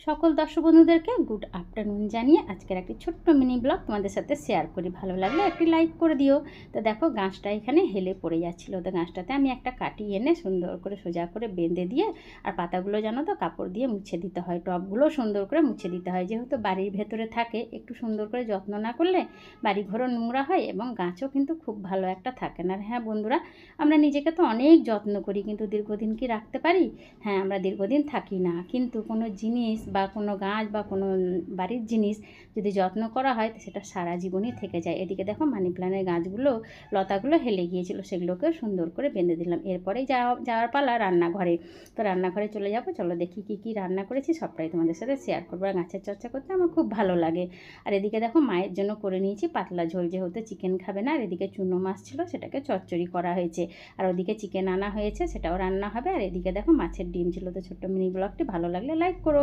সকল দর্শক বন্ধুদেরকে গুড আফটারনুন জানিয়ে আজকের একটি ছোট্ট মিনি ব্লগ তোমাদের সাথে শেয়ার করি। ভালো লাগলে একটি লাইক করে দিও। তো দেখো গাছটা এখানে হেলে পড়ে যাচ্ছিলো, তো গাছটাতে আমি একটা কাটি এনে সুন্দর করে সোজা করে বেঁধে দিয়ে, আর পাতাগুলো জানো তো কাপড় দিয়ে মুছে দিতে হয়, টবগুলো সুন্দর করে মুছে দিতে হয়। যেহেতু বাড়ির ভেতরে থাকে, একটু সুন্দর করে যত্ন না করলে বাড়ি ঘরও নোংরা হয় এবং গাছও কিন্তু খুব ভালো একটা থাকে না। আর হ্যাঁ বন্ধুরা, আমরা নিজেকে তো অনেক যত্ন করি, কিন্তু দীর্ঘদিন কি রাখতে পারি? হ্যাঁ, আমরা দীর্ঘদিন থাকি না, কিন্তু কোনো জিনিস বা কোনো গাছ বা কোনো বাড়ির জিনিস যদি যত্ন করা হয় তো সেটা সারা জীবনই থেকে যায়। এদিকে দেখো মানি প্ল্যান্টের গাছগুলো, লতাগুলো হেলে গিয়েছিলো, সেগুলোকেও সুন্দর করে বেঁধে দিলাম। এরপরেই যাওয়ার পালা রান্নাঘরে। তো রান্নাঘরে চলে যাবো, চলো দেখি কী রান্না করেছি সবটাই তোমাদের সাথে শেয়ার করবো। আর গাছের চর্চা করতে আমার খুব ভালো লাগে। আর এদিকে দেখো মায়ের জন্য করে নিয়েছি পাতলা ঝোল, যেহেতু চিকেন খাবে না। আর এদিকে চুনো মাছ ছিল, সেটাকে চচ্চড়ি করা হয়েছে। আর ওদিকে চিকেন আনা হয়েছে, সেটাও রান্না হবে। আর এদিকে দেখো মাছের ডিম ছিল। তো ছোট্ট মিনি ব্লগটি ভালো লাগলে লাইক করো।